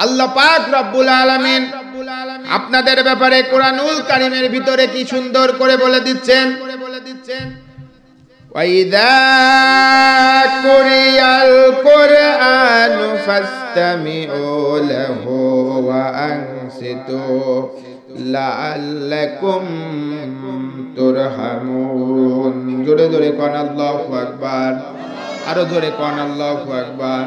আল্লাহ পাক রব্বুল আলামিন আপনাদের ব্যাপারে কোরআনুল কারীমের ভিতরে কি সুন্দর করে বলে দিচ্ছেন, ওয়াইদা কুরিয়াল কুরআনু ফাসতামিউ লাহু ওয়া আনসিতু লাআল্লাকুম তুরহামুন। জোরে জোরে কোন আল্লাহু আকবার, আরো জোরে কোন আল্লাহু আকবার।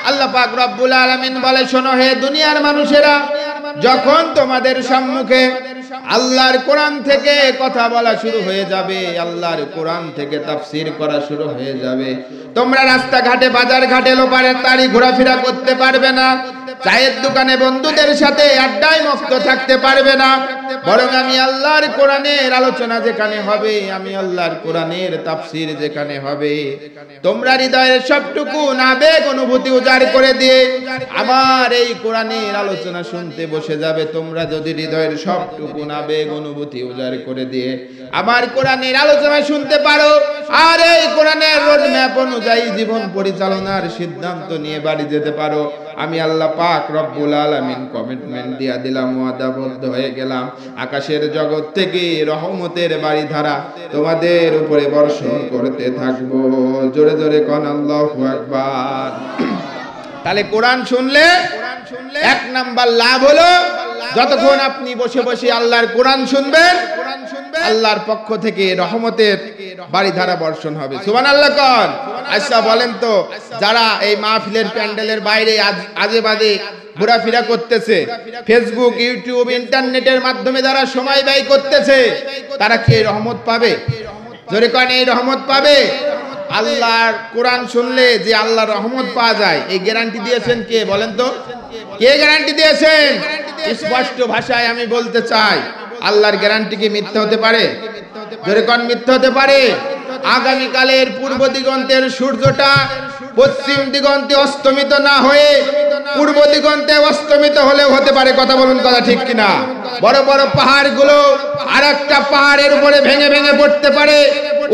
আল্লাহ পাক রব্বুল আলামিন বলে, শোনো হে দুনিয়ার মানুষেরা, যখন তোমাদের সম্মুখে আল্লাহর কোরআন থেকে কথা বলা শুরু হয়ে যাবে, আল্লাহর কোরআন থেকে তাফসীর করা শুরু হয়ে যাবে, তোমরা রাস্তাঘাটে বাজার ঘাটে লোপারের তাড়ি ঘোরাফেরা করতে পারবে না, চায়ের দোকানে বন্ধুদের সাথে আড্ডায় মস্ত থাকতে পারবে না, বরং আমি আল্লাহর কোরআনের আলোচনা যেখানে হবে, আমি আল্লাহর কোরআনের তাফসীর যেখানে হবে, তোমরা হৃদয়ের সবটুকু আবেগ অনুভূতি উজাড় করে দিয়ে আমার এই কোরআনের আলোচনা শুনতে বসে যাবে। তোমরা যদি হৃদয়ের সবটুকু আবেগ অনুভূতি উজাড় করে দিয়ে আমার কোরআনের আলোচনা শুনতে পারো, আর এই কোরআনের রোড ম্যাপ অনুযায়ী জীবন পরিচালনার সিদ্ধান্ত নিয়ে বাড়ি যেতে পারো, আমি আল্লাহ পাক রব্বুল আলামিন কমিটমেন্ট দিয়া দিলাম, ওয়াদাবদ্ধ হয়ে গেলাম, আকাশের জগৎ থেকে রহমতের বাড়িধারা তোমাদের উপরে বর্ষণ করতে থাকবো। জোরে জোরে কোন আল্লাহু আকবার। তাহলে কোরআন শুনলে এক নাম্বার লাভ হলো, যতক্ষণ আপনি বসে বসে আল্লাহর কোরআন শুনবেন, আল্লাহর পক্ষ থেকে রহমতের বাড়িধারা বর্ষণ হবে। সুবহানাল্লাহ কোন। আচ্ছা বলেন তো, যারা এই মাহফিলের প্যান্ডেলের বাইরে আজে বাজে ঘোরাফেরা করতেছে, ফেসবুক ইউটিউব ইন্টারনেটের মাধ্যমে যারা সময় ব্যয় করতেছে, তারা কি রহমত পাবে? জোরে কোন, এই রহমত পাবে? আল্লাহর কোরআন শুনলে যে আল্লাহর রহমত পাওয়া যায়, এই গ্যারান্টি দিয়েছেন কে? বলেন তো, কে গ্যারান্টি দিয়েছেন? স্পষ্ট ভাষায় আমি বলতে চাই, আল্লাহর গ্যারান্টি কি মিথ্যা হতে পারে? জোরে কোন, মিথ্যা হতে পারে? আগামীকালের পূর্ব দিগন্তের সূর্যটা পশ্চিম দিগন্তে অস্তমিত না হয়ে পূর্ব দিগন্তে অস্তমিত হলেও হতে পারে। কথা বলুন, কথা ঠিক কিনা? বড় বড় পাহাড়গুলো আরেকটা পাহাড়ের উপরে ভেঙে ভেঙে পড়তে পারে,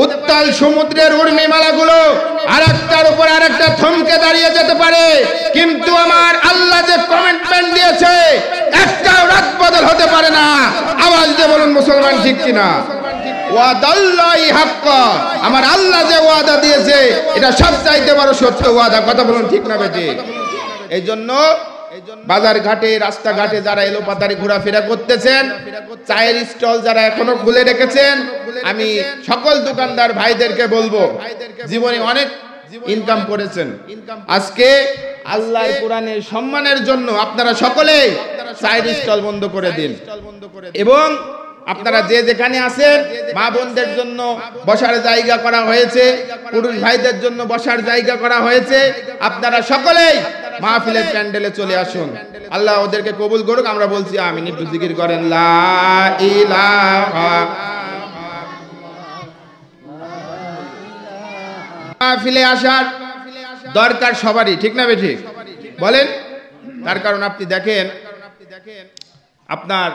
উত্তাল সমুদ্রের উর্মিমালাগুলো আরেকটার উপর আরেকটা থমকে দাঁড়িয়ে যেতে পারে, কিন্তু আমার আল্লাহ যে কমিটমেন্ট দিয়েছে, একটাও রাত বদল হতে পারে না। আওয়াজ দিয়ে বলুন মুসলমান, ঠিক কিনা? ওয়াদাল্লাহি হাক্কা, আমার আল্লাহ যে ওয়াদা দিয়েছে এটা সবচাইতে বড় সত্য ওয়াদা। কথা বলুন, ঠিক না বেঠিক? এই জন্য বাজার ঘাটে রাস্তাঘাটে যারা এলোপাতারি ঘোরাফেরা করতেছেন, চায়ের স্টল যারা এখনো খুলে রেখেছেন, আমি সকল দোকানদার ভাইদেরকে বলবো, জীবনে অনেক ইনকাম করেছেন, আজকে আল্লাহর কোরআনের সম্মানের জন্য আপনারা সকলেই চায়ের স্টল বন্ধ করে দিন, এবং আপনারা যে যেখানে আছেন, মা বোনদের জন্য বসার জায়গা করা হয়েছে, পুরুষ ভাইদের জন্য বসার জায়গা করা হয়েছে, আপনারা সকলেই মাহফিলের প্যান্ডেলে চলে আসুন। আল্লাহ ওদেরকে কবুল করুক। আমরা বলছি আমিন। একটু জিকির করেন, লা ইলাহা। মাহফিলে আসার দরকার সবারই, ঠিক না বেঠিক? বলেন। তার কারণ আপনি দেখেন, আপনার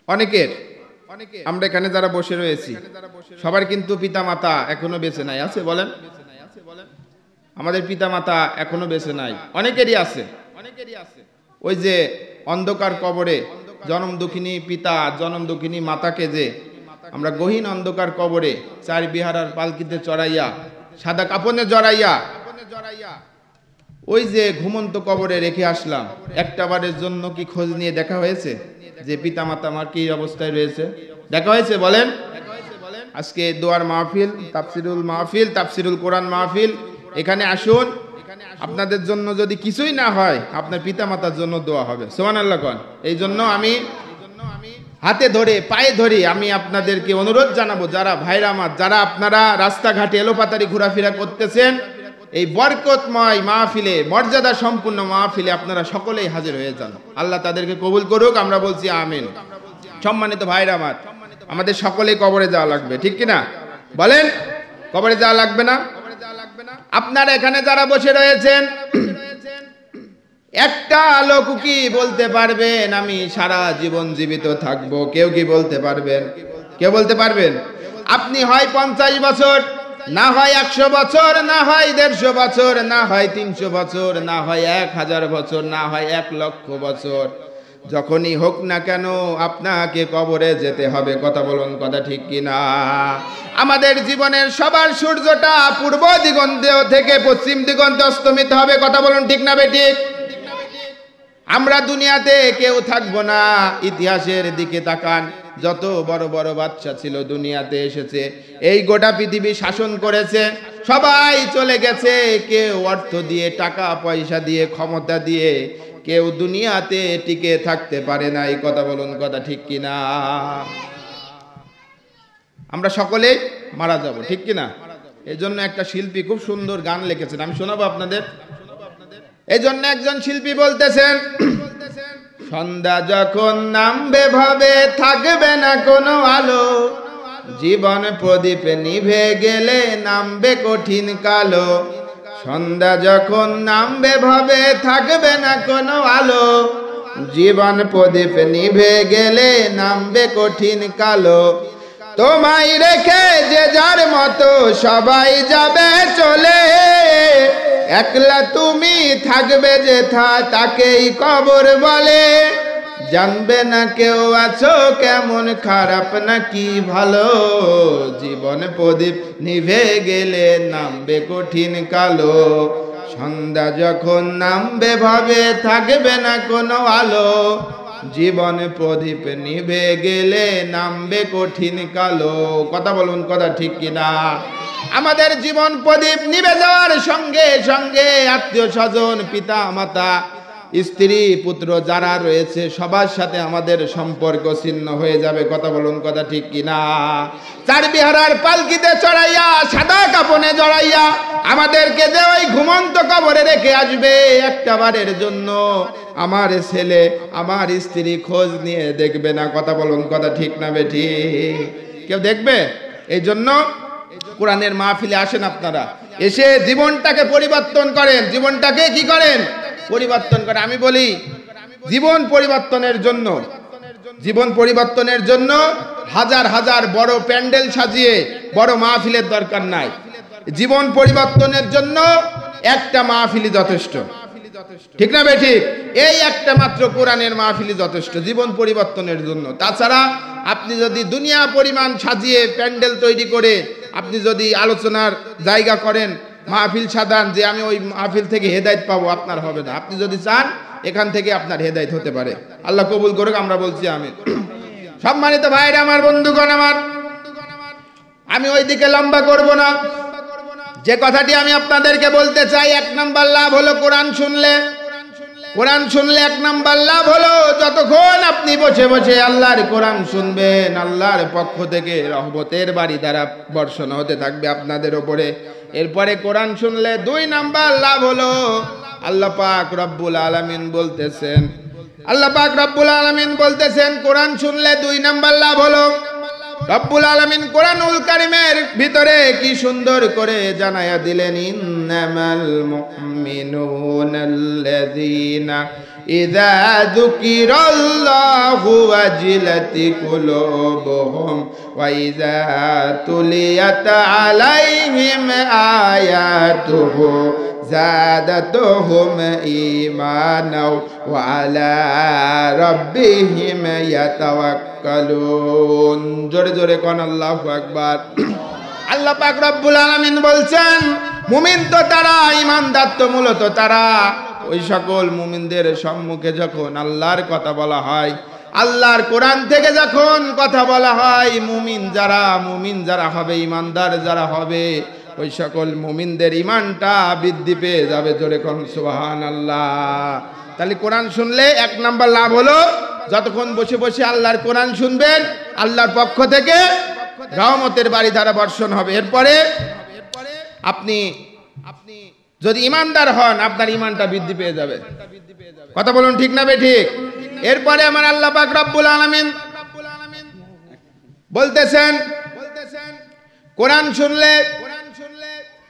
অনেকের, আমরা এখানে যারা বসে রয়েছি সবার কিন্তু পিতা মাতা এখনো বেঁচে নাই, আছে? বলেন। আমাদের পিতা মাতা এখনো বেঁচে নাই, অনেকেরই আছে। ওই যে অন্ধকার কবরে জনম দুঃখিনী পিতা জনম দুঃখিনী মাতাকে যে আমরা গহীন অন্ধকার কবরে চার বিহারার পালকিতে চড়াইয়া সাদা কাপড়ে জড়াইয়া ওই যে ঘুমন্ত কবরে রেখে আসলাম, একটা বারের জন্য কি খোঁজ নিয়ে দেখা হয়েছে যে পিতা মাতা আমার কি অবস্থায় রয়েছে? দেখা হয়েছে? বলেন। আজকে দোয়ার মাহফিল, তাফসিরুল মাহফিল, তাফসিরুল কোরআন মাহফিল, এখানে আসুন। আপনাদের জন্য যদি কিছুই না হয়, আপনার পিতা মাতার জন্য দোয়া হবে। সুবহানাল্লাহ কোন। এই জন্য আমি হাতে ধরে পায়ে ধরে আমি আপনাদেরকে অনুরোধ জানাবো, যারা ভাইরা আমার, যারা আপনারা রাস্তাঘাটে এলোপাতারি ঘোরাফেরা করতেছেন, এই বরকতময় মাহফিলে, মর্যাদা সম্পূর্ণ মাহফিলে আপনারা সকলেই হাজির হয়ে যান। আল্লাহ তাদেরকে কবুল করুক। আমরা বলছি আমিন। সম্মানিত ভাইরা আমার, আমাদের সকলেই কবরে যাওয়া লাগবে, ঠিক কিনা? বলেন, কবরে যাওয়া লাগবে না? আপনারা এখানে যারা বসে রয়েছেন, একটা লোক কি বলতে পারবেন আমি সারা জীবন জীবিত থাকবো? কেউ কি বলতে পারবেন? কেউ বলতে পারবেন? আপনি হয় 50 বছর, না হয় 100 বছর, না হয় 150 বছর, না হয় 300 বছর, না হয় 1000 বছর, না হয় 1 লক্ষ বছর, যখনই হোক না কেন আপনাকে কবরে যেতে হবে। কথা বলুন, কথা ঠিক কিনা? আমাদের জীবনের সবার সূর্যটা পূর্ব দিগন্ত থেকে পশ্চিম দিগন্তে অস্তমিত হবে। কথা বলুন, ঠিক না বেঠিক? আমরা দুনিয়াতে কেউ থাকবো না। ইতিহাসের দিকে তাকান, যত বড় বড় বাদশা ছিল দুনিয়াতে এসেছে, এই গোটা পৃথিবী শাসন করেছে, সবাই চলে গেছে। কেউ অর্থ দিয়ে, টাকা পয়সা দিয়ে, ক্ষমতা দিয়ে কেউ দুনিয়াতে টিকে থাকতে পারে না। এই কথা বলুন, কথা ঠিক কিনা? আমরা সকলেই মারা যাব, ঠিক কিনা? এই জন্য একটা শিল্পী খুব সুন্দর গান লিখেছেন, আমি শোনাবো আপনাদের। এই জন্য একজন শিল্পী বলতেছেন, সন্ধ্যা যখন নামবে ভাবে থাকবে না কোনো আলো, জীবন প্রদীপ নিভে গেলে নামবে কঠিন কালো। সন্ধ্যা যখন নামবে ভাবে থাকবে না কোনো আলো, জীবন প্রদীপ নিভে গেলে নামবে কঠিন কালো। তোমায় রেখে যে যার মতো সবাই যাবে চলে, একলা তুমি থাকবে যেথা তাকেই কবর বলে। জানবে না কেউ আছো কেমন, খারাপ নাকি ভালো, জীবন প্রদীপ নিভে গেলে নামবে কঠিন কালো। সন্ধ্যা যখন নামবে ভাবে থাকবে না কোনো আলো, জীবন প্রদীপ নিভে গেলে নামবে কঠিন কালো। কথা বলুন, কথা ঠিক কিনা? আমাদের জীবন প্রদীপ নিভে যাওয়ার সঙ্গে সঙ্গে আত্মীয় স্বজন, পিতা মাতা, স্ত্রী পুত্র যারা রয়েছে সবার সাথে আমাদের সম্পর্ক ছিন্ন হয়ে যাবে। কথা বলুন, কথা ঠিক কিনা? চার বিহারার পালকিতে চড়াইয়া, সাদা কাপনে জড়াইয়া আমাদেরকে যে ওই ঘুমন্ত কবরে রেখে আসবে, একটা বারের জন্য আমার ছেলে, আমার স্ত্রী খোঁজ নিয়ে দেখবে না। কথা বলুন, কথা ঠিক না বেঠিক? কেউ দেখবে? এই জন্য কোরআনের মাহফিলে আসেন আপনারা, এসে জীবনটাকে পরিবর্তন করেন। জীবনটাকে কি করেন? পরিবর্তন করে। আমি বলি, জীবন পরিবর্তনের জন্য, জীবন পরিবর্তনের জন্য হাজার হাজার বড় প্যান্ডেল সাজিয়ে বড় মাহফিলের দরকার নাই। জীবন পরিবর্তনের জন্য একটা মাহফিলই যথেষ্ট, ঠিক না বেঠিক? এই একটা মাত্র কোরআনের মাহফিলই যথেষ্ট জীবন পরিবর্তনের জন্য। তাছাড়া আপনি যদি দুনিয়া পরিমাণ সাজিয়ে প্যান্ডেল তৈরি করে আপনি যদি আলোচনার জায়গা করেন, মাহফিল সাধারণ, যে আমি ওই মাহফিল থেকে হেদায়েত পাবো, আপনার হবে না। আপনি যদি চান এখান থেকে আপনার হেদায়েত হতে পারে। আল্লাহ কবুল করুক, আমরা বলছি আমিন। সম্মানিত ভাইরা আমার, বন্ধুগণ আমার, আমি ওই দিকে লম্বা করব না। যে কথাটি আমি আপনাদেরকে বলতে চাই, 1 নাম্বার লাভ হলো কোরআন শুনলে। কোরআন শুনলে 1 নাম্বার লাভ হলো, যতক্ষণ আপনি বসে বসে আল্লাহর কোরআন শুনবেন, আল্লাহর পক্ষ থেকে রহমতের বাড়ি দ্বারা বর্ষণ হতে থাকবে আপনাদের উপরে। এরপরে কোরআন শুনলে 2 নাম্বার লাভ হলো, আল্লাহ পাক রব্বুল আলামিন বলতেছেন, আল্লাহ পাক রব্বুল আলামিন বলতেছেন, কোরআন শুনলে 2 নাম্বার লাভ হলো। রব্বুল আলামিন কোরআনুল কারীমের ভিতরে কি সুন্দর করে জানায়া দিলেন, ইন্নামাল মুমিনুনাল্লাযীনা ইযা যুকিরাল্লাহু ওয়াজিলাতি কুলুবুহুম ওয়া ইযা তুলিয়াত আলাইহিম আয়াতুহু যাদাতুহুম ঈমানাও ওয়া আলা রাব্বিহিম ইয়াতাওয়াক্কালুন। জোরে জোরে কোন আল্লাহু আকবার। আল্লাহ পাক রব্বুল আলামিন বলছেন, মুমিন তো তারা, ঈমানদার তো মূলত তারা। ওই সকল মুমিনদের সম্মুখে যখন আল্লাহর কথা বলা হয়, আল্লাহর কোরআন থেকে যখন কথা বলা হয়, মুমিন যারা হবে, ঈমানদার যারা হবে, ওই সকল মুমিনদের ঈমানটা বৃদ্ধি পেয়ে যাবে। জোরে কোন সুবহানাল্লাহ। তাহলে কোরআন শুনলে 1 নাম্বার লাভ হলো, যতক্ষণ বসে বসে আল্লাহর কোরআন শুনবেন, আল্লাহর পক্ষ থেকে রহমতের বাড়ি দ্বারা বর্ষণ হবে। এরপরে আপনি যদি ঈমানদার হন, আপনার ঈমানটা বৃদ্ধি পেয়ে যাবে। কথা বলুন, ঠিক না বেঠিক? এরপরে আমার আল্লাহ পাক রব্বুল আলামিন বলতেছেন, কোরআন শুনলে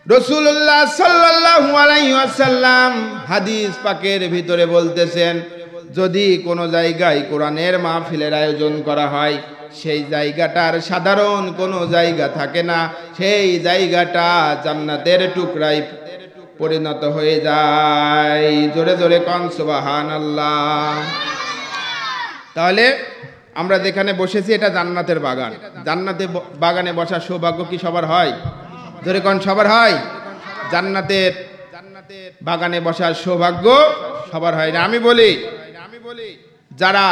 রাসূলুল্লাহ সাল্লাল্লাহু আলাইহি ওয়াসাল্লাম হাদিস পাকের ভিতরে বলতেছেন, যদি কোনো জায়গায় কোরআনের মাহফিলের আয়োজন করা হয়, সেই জায়গাটার সাধারণ কোনো জায়গা থাকে না, সেই জায়গাটা জান্নাতের টুকরায় পরিণত হয়ে যায়। জোরে জোরে কোন সুবহানাল্লাহ। তাহলে আমরা যেখানে বসেছি এটা জান্নাতের বাগান। জান্নাতে বাগানে বসার সৌভাগ্য কি সবার হয়? জোরে কোন সবার হয়? জান্নাতের বাগানে বসার সৌভাগ্য সবার হয় না। আমি বলি যারা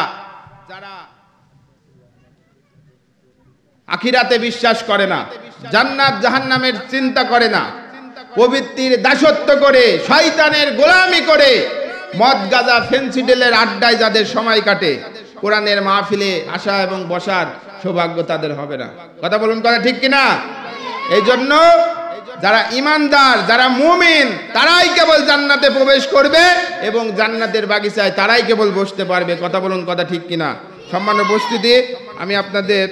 আখিরাতে বিশ্বাস করে না, জান্নাত জাহান্নামের চিন্তা করে না, প্রবৃত্তির দাসত্ব করে, শয়তানের গোলামি করে, মদ গাঁজা ফেন্সিডেলের আড্ডায় যাদের সময় কাটে, কোরআনের মাহফিলে আসা এবং বসার সৌভাগ্য তাদের হবে না। কথা বলুন, কথা ঠিক কিনা? এই জন্য যারা ইমানদার, যারা মুমিন, তারাই কেবল জান্নাতে প্রবেশ করবে এবং জান্নাতের বাগিচায় তারাই কেবল বসতে পারবে। কথা বলুন, কথা ঠিক কিনা? সম্মানিত উপস্থিতি, আমি আপনাদের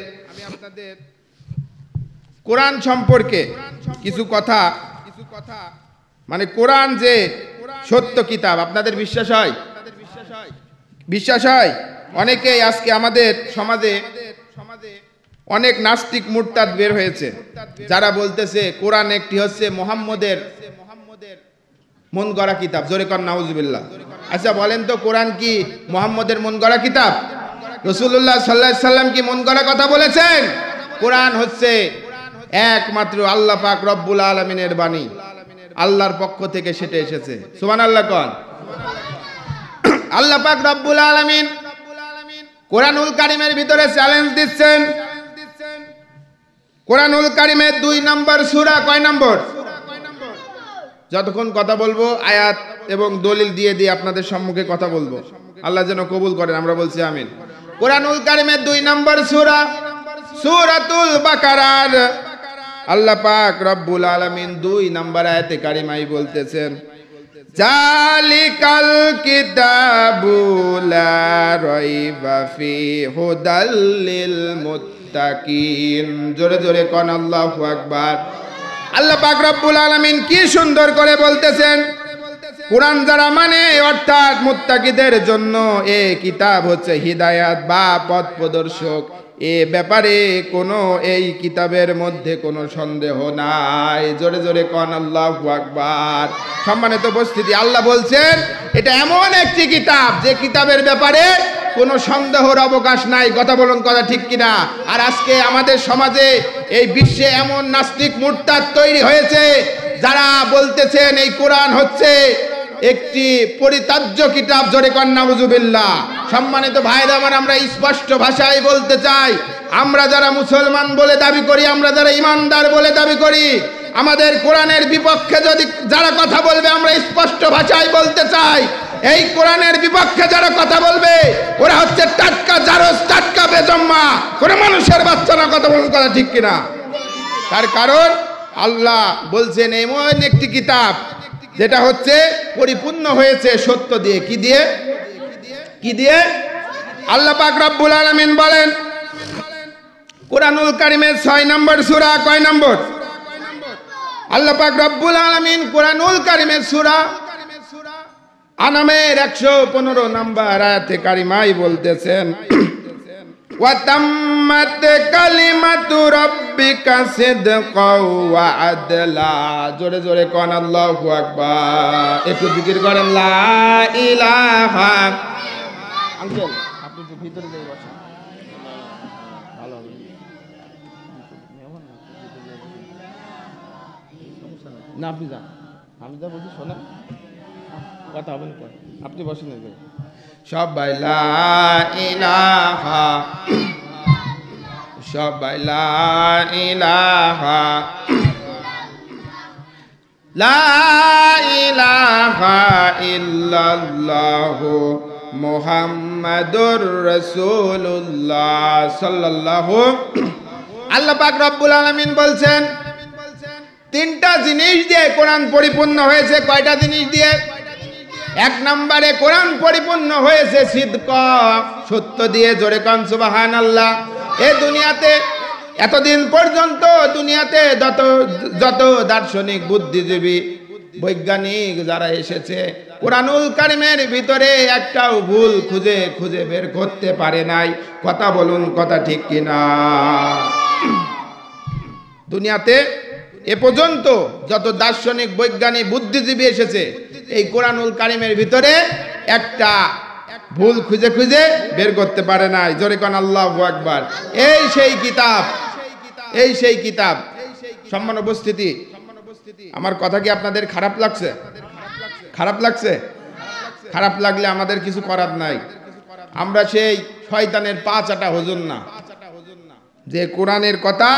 কোরআন সম্পর্কে কিছু কথা, মানে কোরআন যে সত্য কিতাব, আপনাদের বিশ্বাস হয়? বিশ্বাস হয়? অনেকেই আজকে আমাদের সমাজে অনেক নাস্তিক মুরতাদ বের হয়েছে, যারা বলতেছে কোরআন একটি হচ্ছে মুহাম্মদের মন গড়া কিতাব। জোরে কর নাউজুবিল্লাহ। আচ্ছা বলেন তো, কোরআন কি মুহাম্মদের মন গড়া কিতাব? রাসূলুল্লাহ সাল্লাল্লাহু আলাইহি সাল্লাম কি মন গড়া কথা বলেছেন? কোরআন হচ্ছে একমাত্র আল্লাহ পাক রব্বুল আলামিনের বাণী, আল্লাহর পক্ষ থেকে সেটা এসেছে। সুবহানাল্লাহ কোন। আল্লাহ পাক রব্বুল আলামিন কোরআনুল কারীমের ভিতরে চ্যালেঞ্জ দিচ্ছেন। কোরআনুল কারীমের 2 নম্বর সূরা, কয় নম্বর? যতক্ষণ কথা বলবো আয়াত এবং দলিল দিয়ে দিয়ে আপনাদের সম্মুখে কথা বলবো, আল্লাহ যেন কবুল করেন, আমরা বলছি আমিন। কোরআনুল কারীমের 2 নম্বর সূরা, সূরাতুল বাকারার আল্লাহ পাক রব্বুল আলামিন 2 নম্বর আয়াতে কারিমায় বলতেছেন, জালিকাল কিতাবু লা রাইবা ফি হুদাল লিল মুত্তাকিন। জোরে জোরে কোন আল্লাহু আকবার। আল্লাহ পাক রব্বুল আলামিন কি সুন্দর করে বলতেছেন, কোরআন যারা মানে অর্থাৎ মুত্তাকিদের জন্য এই কিতাব হচ্ছে হিদায়াত বা পথ প্রদর্শক। এ ব্যাপারে কোনো এই কিতাবের মধ্যে কোনো সন্দেহ নাই। জোরে জোরে কোন আল্লাহু আকবার। সম্মানিত উপস্থিতি, আল্লাহ বলছেন এটা এমন একটি কিতাব যে কিতাবের ব্যাপারে কোনো সন্দেহের অবকাশ নাই। কথা বলুন, কথা ঠিক কিনা? আর আজকে আমাদের সমাজে, এই বিশ্বে এমন নাস্তিক মুরতাদ তৈরি হয়েছে যারা বলতেছেন এই কোরআন হচ্ছে একটি পরিত্যাজ্য কিতাব। জোরে কোন নাউজুবিল্লাহ। সম্মানিত ভাইরা আমার, আমরা স্পষ্ট ভাষায় বলতে চাই, আমরা যারা মুসলমান বলে দাবি করি, আমরা যারা ইমানদার বলে দাবি করি, আমাদের কোরআনের বিপক্ষে যদি যারা কথা বলবে, আমরা স্পষ্ট ভাষায় বলতে চাই, এই কোরআনের বিপক্ষে যারা কথা বলবে ওরা হচ্ছে টাটকা জারজ, টাটকা বেজম্মা, কোন মানুষের বাচ্চা না। কথা বলুন, কথা ঠিক কিনা? তার কারণ আল্লাহ বলছেন এমন একটি কিতাব যেটা হচ্ছে পরিপূর্ণ হয়েছে সত্য দিয়ে। কি দিয়ে? কি দিয়ে? আল্লাহ পাক রব্বুল আলামিন বলেন কোরআনুল কারীমের 6 নম্বর সূরা, কয় নম্বর? আল্লাহ পাক রব্বুল আলামিন কোরআনুল কারীমের সূরা আনামের 115 নম্বর আয়াতে কারিমায় বলতেছেন, ওয়া তাম্মাত কালিমাতু রাব্বিকা সিদকাও ওয়া আদলা। জোরে জোরে কোন আল্লাহু আকবার। একটু জিকির করেন লা ইলাহা। আঙ্কেল আপনি তো ভিতরে যাই বসেন, ভালো হবে। না আপনি যান, আমি যা বলছি শোনেন, কথা হবে না, আপনি বসেন। সবাই লা ইলাহা, সবাই লা ইলাহা, লা ইলাহা ইল্লাল্লাহু মুহাম্মাদুর রাসূলুল্লাহ সাল্লাল্লাহু। আল্লাহ পাক রব্বুল আলামিন বলছেন 3টা জিনিস দিয়ে কোরআন পরিপূর্ণ হয়েছে। কয়টা জিনিস দিয়ে? 1 নম্বরে কোরআন পরিপূর্ণ হয়েছে সিদক, সত্য দিয়ে। জোরে কোন সুবহানাল্লাহ। এই দুনিয়াতে এতদিন পর্যন্ত দুনিয়াতে যত দার্শনিক, বুদ্ধিজীবী, বৈজ্ঞানিক যারা এসেছে কোরআনুল কারিমের ভিতরে একটাও ভুল খুঁজে খুঁজে বের করতে পারে নাই। কথা বলুন, কথা ঠিক কিনা? দুনিয়াতে এ পর্যন্ত যত দার্শনিক, বৈজ্ঞানিক, বুদ্ধিজীবী এসেছে, এই কোরআনুল কারিমের ভিতরে একটা ভুল খুঁজে খুঁজে বের করতে পারে নাই। জোরে কোন আল্লাহু আকবার। এই সেই কিতাব, এই সেই কিতাব। সম্মানিত উপস্থিতি, আমার কথা কি আপনাদের খারাপ লাগছে? খারাপ লাগছে? খারাপ লাগলে আমাদের কিছু করার নাই। আমরা সেই শয়তানের পা চাটা হুজুর না, যে কোরআনের কথা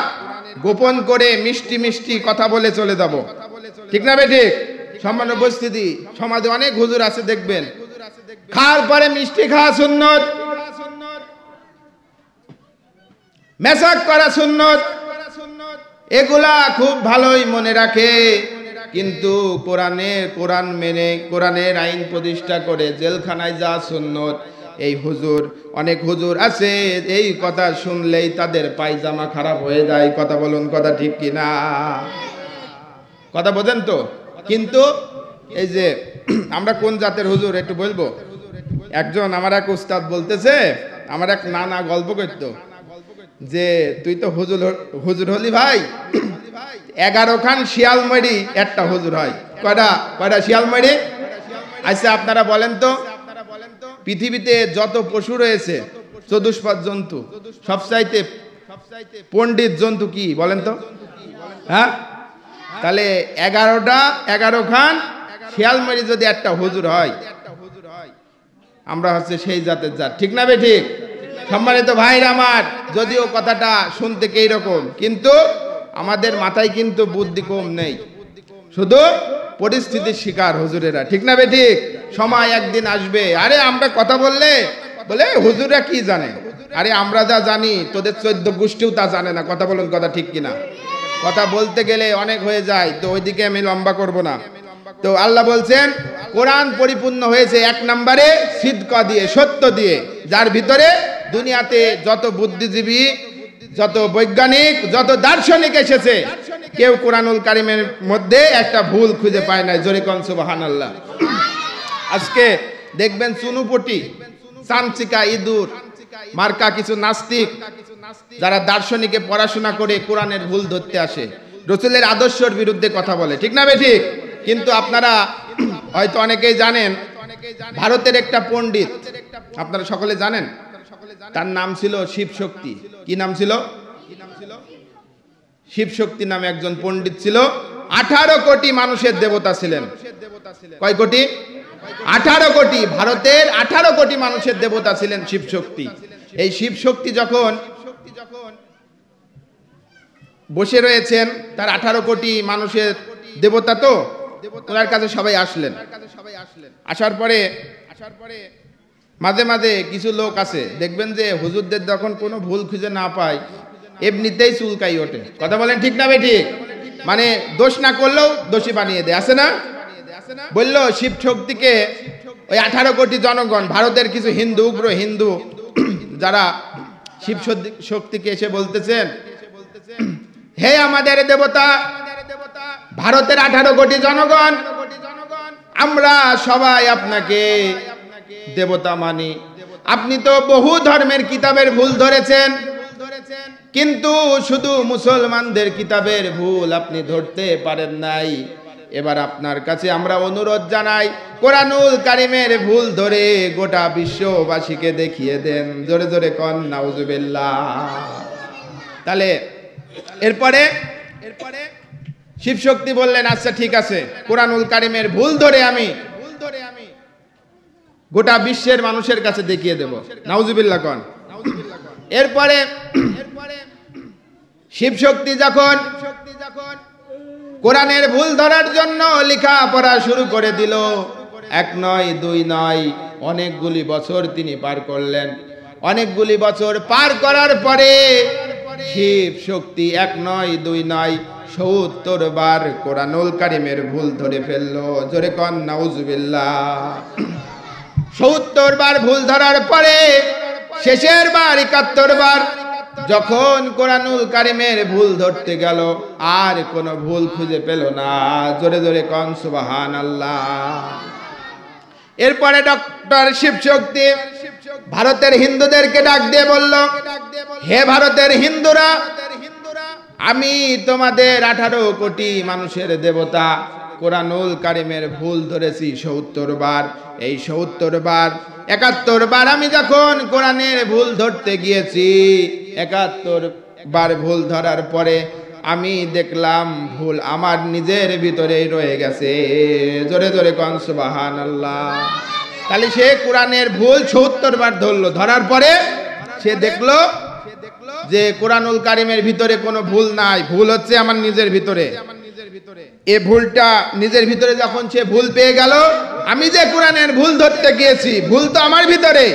গোপন করে মিষ্টি মিষ্টি কথা বলে চলে যাব। ঠিক না বেঠিক? সম্মানিত উপস্থিতি, সমাজে অনেক হুজুর আছে দেখবেন, খাওয়ার পরে মিষ্টি খাওয়া সুন্নত, মেসাক করা সুন্নত, এগুলা খুব ভালোই মনে রাখে, কিন্তু কোরআন মেনে কোরআনের আইন প্রতিষ্ঠা করে জেলখানায় যা সুন্নত, এই হুজুর, অনেক হুজুর আছে এই কথা শুনলেই তাদের পায়জামা খারাপ হয়ে যায়। কথা বলুন, কথা ঠিক কিনা? কথা বোঝেন তো? কিন্তু এই যে আমরা কোন জাতের হুজুর একটু বলবো। একজন আমার এক উস্তাদ বলতেছে, আমার এক নানা গল্প করতো যে তুই তো হুজুর হলি ভাই, 11 খান শিয়ালমারি একটা হুজুর হয়। কয়টা শিয়ালমারি? আচ্ছা আপনারা বলেন তো, পৃথিবীতে যত পশু রয়েছে, চতুষ্পাদ জন্তু, সবচাইতে পণ্ডিত জন্তু কি বলেন তো? হ্যাঁ, তাহলে 11 খান শিয়ালমারি যদি একটা হুজুর হয়, আমরা হচ্ছে সেই জাতের জাত। ঠিক না বে ঠিক? সম্মানিত ভাইরা আমার, যদিও কথাটা শুনতে কি রকম, কিন্তু আমাদের মাথায় কিন্তু বুদ্ধি কম নেই, শুধু পরিস্থিতির শিকার হুজুরেরা। ঠিক না বে ঠিক? সময় একদিন আসবে, আরে আমরা কথা বললে বলে হুজুররা কি জানে, আরে আমরা যা জানি তোদের 14 গোষ্ঠীও তা জানে না। কথা বলুন, কথা ঠিক কিনা? কথা বলতে গেলে অনেক হয়ে যায়, তো ওইদিকে আমি লম্বা করব না। তো আল্লাহ বলছেন কোরআন পরিপূর্ণ হয়েছে 1 নম্বরে সিদকা দিয়ে, সত্য দিয়ে, যার ভিতরে দুনিয়াতে যত বুদ্ধিজীবী, যত বৈজ্ঞানিক, যত দার্শনিক এসেছে, কেউ কোরআনুল কারিমের মধ্যে একটা ভুল খুঁজে পায় না। জোরে কোন সুবহানাল্লাহ। আজকে দেখবেন চুনুপটি, চামচিকা, ইঁদুর মার্কা কিছু নাস্তিক যারা দার্শনিকে পড়াশোনা করে কোরআনের ভুল ধরতে আসে, রাসূলের আদর্শের বিরুদ্ধে কথা বলে। ঠিক না বেঠিক? কিন্তু আপনারা হয়তো অনেকেই জানেন, ভারতের একটা পণ্ডিত, আপনারা সকলে জানেন, তার নাম ছিল শিবশক্তি। কি নাম ছিল? শিবশক্তি নামে একজন পণ্ডিত ছিল। 18 কোটি মানুষের দেবতা ছিলেন। কয় কোটি? 18 কোটি। ভারতের 18 কোটি মানুষের দেবতা ছিলেন শিবশক্তি। এই শিবশক্তি যখন বসে রয়েছেন, তার 18 কোটি মানুষের দেবতা, তো ওনার কাছে সবাই আসলেন। আসার পরে মাঝে মাঝে কিছু লোক আছে দেখবেন যে হুজুরদের যখন কোনো ভুল খুঁজে না পায়, এমনিতেই চুলকাই ওঠে। কথা বলেন ঠিক না বেঠিক? মানে দোষ না করলেও দোষী বানিয়ে দেয়, আছে না? বলল শিব শক্তিকে ওই 18 কোটি জনগণ, ভারতের কিছু হিন্দু, উগ্র হিন্দু যারা শিব শক্তিকে এসে বলতেছেন, হে আমাদের দেবতা, ভারতের 18 কোটি জনগণ, আমরা সবাই আপনাকে দেবতা মানি। আপনি তো বহু ধর্মের কিতাবের ভুল ধরেছেন, কিন্তু শুধু মুসলমানদের কিতাবের ভুল আপনি ধরতে পারেন নাই। এবার আপনার কাছে আমরা অনুরোধ জানাই, কোরআনুল কারিমের ভুল ধরে গোটা বিশ্ববাসীকে দেখিয়ে দেন। জোরে জোরে কন নাউজুবিল্লাহ। তাহলে এরপরে শিবশক্তি বললেন, আচ্ছা ঠিক আছে, কোরআনুল কারিমের ভুল ধরে আমি গোটা বিশ্বের মানুষের কাছে দেখিয়ে দেব। নাউজুবিল্লাহ কন। এরপরে শিবশক্তি যখন কোরআনের ভুল ধরার জন্য লেখাপড়া শুরু করে দিল, 1 নয় 2 নয়, অনেকগুলি বছর তিনি পার করলেন। অনেকগুলি বছর পার করার পরে শিবশক্তি 1 নয় 2 নয় 70 বার কোরআনুল কারিমের ভুল ধরে ফেললো। জোরে কন নাউজুবিল্লাহ। 70 বার ভুল ধরার পরে শেষের বার 71 বার যখন কোরআনুল কারিমের ভুল ধরতে গেল আর কোনো ভুল খুঁজে পেল না। জোরে জোরে কোন সুবহানাল্লাহ। এরপরে ডক্টর শিবশক্তি ভারতের হিন্দুদেরকে ডাক দিয়ে বলল, হে ভারতের হিন্দুরা, আমি তোমাদের 18 কোটি মানুষের দেবতা কোরআনুল কারিমের ভুল ধরেছি 70 বার। এই 70 বার 71 বার আমি যখন কোরআনের ভুল ধরতে গিয়েছি, 71 বার ভুল ধরার পরে আমি দেখলাম ভুল আমার নিজের ভিতরেই রয়ে গেছে। জোরে জোরে কোন সুবহানাল্লাহ। তাহলে সে কোরআনের ভুল 70 বার ধরলো, ধরার পরে সে দেখলো যে কোরআনুল কারিমের ভিতরে কোনো ভুল নাই, ভুল হচ্ছে আমার নিজের ভিতরে। এ ভুলটা নিজের ভিতরে যখন সে ভুল পেয়ে গেল, আমি যে কোরআনের ভুল ধরতে গিয়েছি, ভুল তো আমার ভিতরে,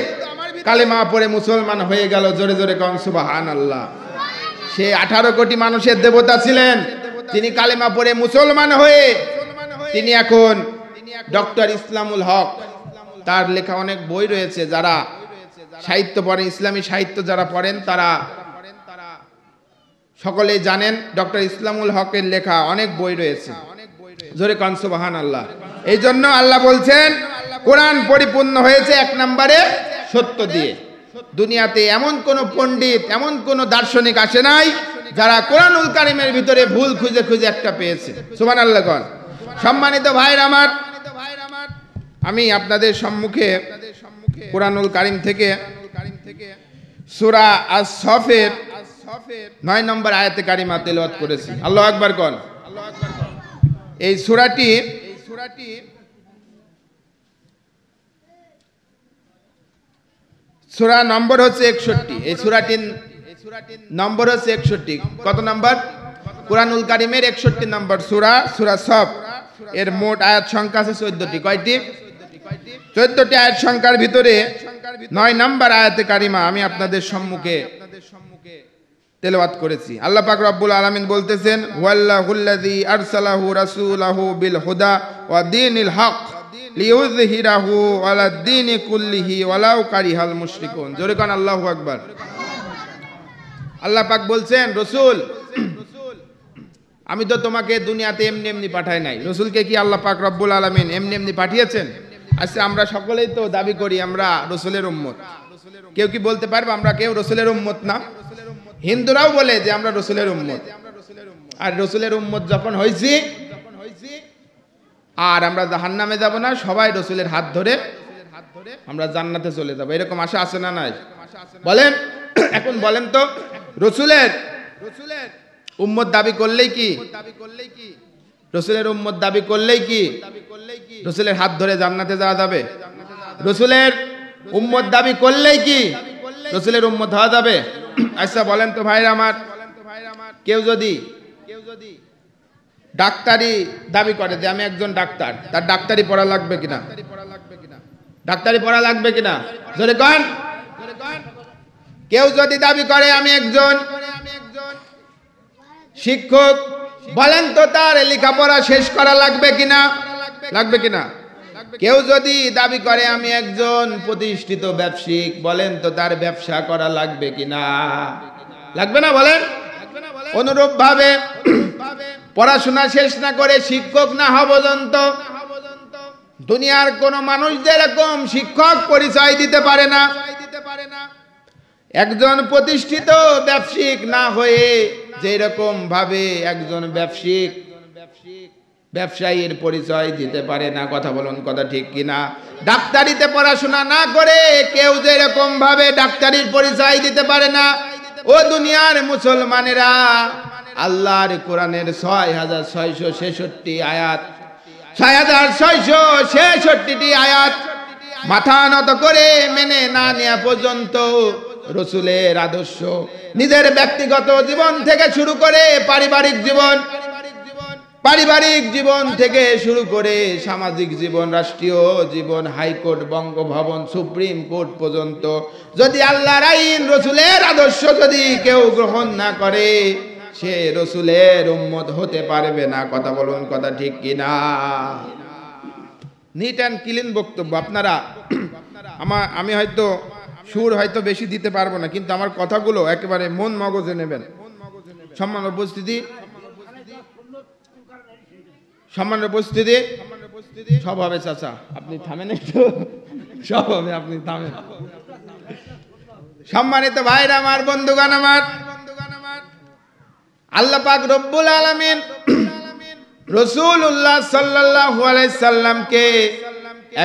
কালেমা পড়ে মুসলমান হয়ে গেল। জোরে জোরে কোন সুবহানাল্লাহ। সে 18 কোটি মানুষের দেবতা ছিলেন, তিনি কালেমা পড়ে মুসলমান হয়ে তিনি এখন ডক্টর ইসলামুল হক, তার লেখা অনেক বই রয়েছে। যারা সাহিত্য পড়েন, ইসলামী সাহিত্য যারা পড়েন তারা সকলেই জানেন ডক্টর ইসলামুল হকের লেখা অনেক বই রয়েছে। জোরে কোন সুবহানাল্লাহ। এই জন্য আল্লাহ বলছেন কোরআন পরিপূর্ণ হয়েছে 1 নম্বরে সত্য দিয়ে। দুনিয়াতে এমন কোন পণ্ডিত, এমন কোন দার্শনিক আসে নাই যারা কোরআনুল কারিমের ভিতরে ভুল খুঁজে খুঁজে একটা পেয়েছে। সুবহানাল্লাহ কোন। সম্মানিত ভাইরা আমার, আমি আপনাদের সম্মুখে কোরআনুল কারিম থেকে সূরা আস-সফের 9 নম্বর আয়াতে কারিমা তেলাওয়াত করেছি। আল্লাহু আকবার কোন। এই সূরাটি সূরা নম্বর হচ্ছে 61। এই সূরাটির নম্বর হচ্ছে 61। কত নম্বর? কোরআনুল কারিমের 61 নম্বর সূরা, সূরা সফ। এর মোট আয়াত সংখ্যা আছে 14টি। কয়টি? 14টি আয়াত সংখ্যার ভিতরে 9 নম্বর আয়াতে কারিমা আমি আপনাদের সম্মুখে তেলাওয়াত করেছি। আল্লাহ পাক রব্বুল আলামিন বলতেছেন, ওয়াল্লাহুল্লাযী আরসালাহু রাসূলাহু বিল হুদা ওয়া দীনিল হক লিইয়ুযহিরাহু আলাদ দীনি কুল্লিহি ওয়ালাউ কারিহাল মুশরিকুন। জোরে কোন আল্লাহু আকবার। আল্লাহ পাক বলছেন, রসুল, আমি তো তোমাকে দুনিয়াতে এমনি এমনি পাঠাই নাই। রসুলকে কি আল্লাহ পাক রব্বুল আলামিন এমনি এমনি পাঠিয়েছেন? আচ্ছা, আমরা সকলেই তো দাবি করি আমরা রসুলের উম্মত। কেউ কি বলতে পারবে আমরা কেউ রসুলের উম্মত না? হিন্দুরাও বলে যে আমরা রসুলের উম্মত। আর রসুলের উম্মত যখন হয়েছি আর আমরা জাহান্নামে যাব না, সবাই রসুলের হাত ধরে আমরা জান্নাতে চলে যাব। এরকম আশা আছে না নাই? বলেন। এখন বলেন তো, রসুলের উম্মত দাবি করলেই কি, রসুলের উম্মত দাবি করলেই কি রসুলের হাত ধরে জান্নাতে যাওয়া যাবে? রসুলের উম্মত দাবি করলেই কি রসুলের উম্মত হওয়া যাবে? আচ্ছা বলেন তো ভাইরা আমার, কেউ যদি ডাক্তারি দাবি করে যে আমি একজন ডাক্তার, তার ডাক্তারি পড়া লাগবে কিনা? ডাক্তারি পড়া লাগবে কিনা? জোরে কোন। কেউ যদি দাবি করে আমি একজন শিক্ষক, বলেন তো তার লেখাপড়া শেষ করা লাগবে কিনা? লাগবে কিনা? কেউ যদি দাবি করে আমি একজন প্রতিষ্ঠিত ব্যবসায়িক, বলেন তো তার ব্যবসা করা লাগবে কিনা? লাগবে না? বলেন। অনুরূপ ভাবে পড়াশোনা শেষ না করে শিক্ষক না হওয়া পর্যন্ত দুনিয়ার কোন মানুষ যেরকম শিক্ষক পরিচয় দিতে পারে না, একজন প্রতিষ্ঠিত ব্যবসায়িক না হয়ে যেরকম ভাবে একজন ব্যবসায়ীর পরিচয় দিতে পারে না। কথা বলুন, কথা ঠিক কিনা? ডাক্তারিতে পড়াশোনা না করে কেউ যেরকম ভাবে ডাক্তারির পরিচয় দিতে পারে না, ও দুনিয়ার মুসলমানেরা, আল্লাহর কোরআনের 6666 আয়াত, 6666টি আয়াত মাথা নত করে মেনে না নেওয়া পর্যন্ত রসুলের আদর্শ নিজের ব্যক্তিগত জীবন থেকে শুরু করে পারিবারিক জীবন থেকে শুরু করে সামাজিক জীবন, রাষ্ট্রীয় জীবন, হাইকোর্ট, বঙ্গভবন, সুপ্রিম কোর্ট পর্যন্ত যদি আল্লাহর আইন, রসুলের আদর্শ যদি কেউ গ্রহণ না করে, সে রসুলের উম্মত হতে পারবে না। কথা বলুন, কথা ঠিক কিনা? নিট অ্যান্ড ক্লিন বক্তব্য। আপনারা আমি হয়তো সুর হয়তো বেশি দিতে পারবো না, কিন্তু আমার কথাগুলো একেবারে মন মগজে নেবেন। সম্মানিত উপস্থিতি, সম্মানিত উপস্থিতি, সব হবে চাচা, আপনি থামেন একটু, সব হবে, আপনি থামেন। সম্মানিত ভাইরা আমার, বন্ধুগণ আমার, আল্লাহ পাক রব্বুল আলামিন রাসূলুল্লাহ সাল্লাল্লাহু আলাইহি সাল্লামকে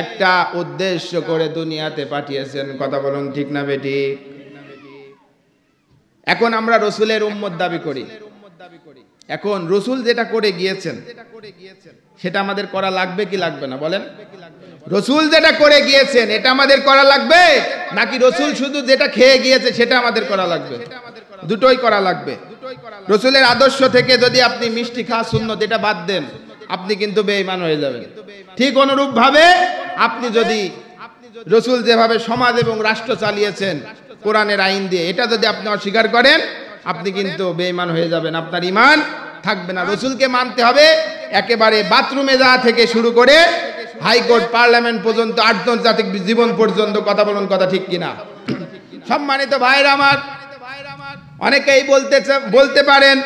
একটা উদ্দেশ্য করে দুনিয়াতে পাঠিয়েছেন। কথা বলুন ঠিক না বেটি? এখন আমরা রসুলের উম্মত দাবি করি। এখন রসুল যেটা করে গিয়েছেন সেটা আমাদের করা লাগবে কি লাগবে না বলেন? রসুল যেটা করে গিয়েছেন এটা আমাদের করা লাগবে, নাকি রসুল শুধু যেটা খেয়ে গিয়েছে সেটা আমাদের করা লাগবে? দুটোই করা লাগবে। রসুলের আদর্শ থেকে যদি আপনি মিষ্টি খাওয়া সুন্নত এটা বাদ দেন, আপনি কিন্তু বেঈমান হয়ে যাবেন। ঠিক অনুরূপ ভাবে আপনি যদি রসুল যেভাবে সমাজ এবং রাষ্ট্র চালিয়েছেন কোরআনের আইন দিয়ে, এটা যদি আপনি অস্বীকার করেন, আপনি কিন্তু বেঈমান হয়ে যাবেন, আপনার ঈমান থাকবে না। রসুলকে মানতে হবে একেবারে বাথরুমে যাওয়া থেকে শুরু করে হাইকোর্ট, পার্লামেন্ট পর্যন্ত, আন্তর্জাতিক জীবন পর্যন্ত। কথা বলুন, কথা ঠিক কিনা? সম্মানিত ভাইরা আমার, অনেকেই বলতে পারেন,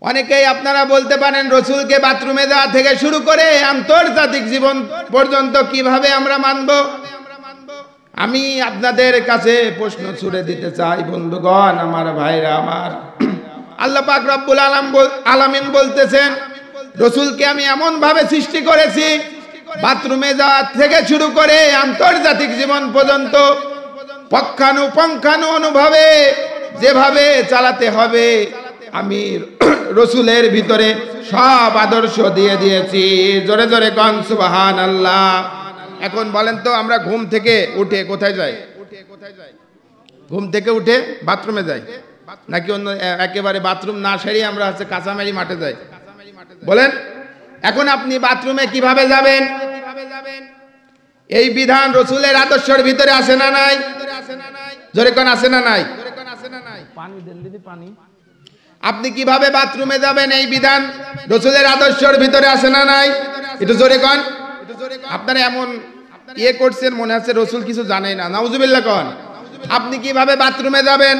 অনেকেই আপনারা বলতে পারেন রসুলকে বাথরুমে যাওয়া থেকে শুরু করে আন্তর্জাতিক জীবন পর্যন্ত কিভাবে আমরা মানব? আমি আপনাদের কাছে প্রশ্ন ছুড়ে দিতে চাই বন্ধুগণ আমার, ভাইরা আমার। আল্লাহ পাক রব্বুল আলামিন বলতেছেন রসুলকে আমি এমন ভাবে সৃষ্টি করেছি, বাথরুমে যাওয়া থেকে শুরু করে আন্তর্জাতিক জীবন পর্যন্ত পঙ্খানু অনুভাবে যেভাবে চালাতে হবে আমি রসুলের ভিতরে সব আদর্শ দিয়ে দিয়েছি। জোরে জোরে কোন সুবহানাল্লাহ। এখন বলেন তো, আমরা ঘুম থেকে উঠে কোথায় যাই? ঘুম থেকে উঠে বাথরুমে যাই, নাকি অন্য একেবারে বাথরুম না সেরে আমরা হচ্ছে কাঁচামারি মাঠে যাই? বলেন, এখন আপনি বাথরুমে কিভাবে যাবেন? এই বিধান রসুলের আদর্শের ভিতরে আছে না নাই? জোরে কোন আছে না নাই? পানি দেন দিদি, পানি। আপনি কিভাবে বাথরুমে যাবেন এই বিধান রসুলের আদর্শের ভিতরে আছে না নাই? একটু জোরে কোন। আপনারা এমন ইয়ে করছেন মনে হচ্ছে রসুল কিছু জানে না। নাউজুবিল্লাহ কোন। আপনি কিভাবে বাথরুমে যাবেন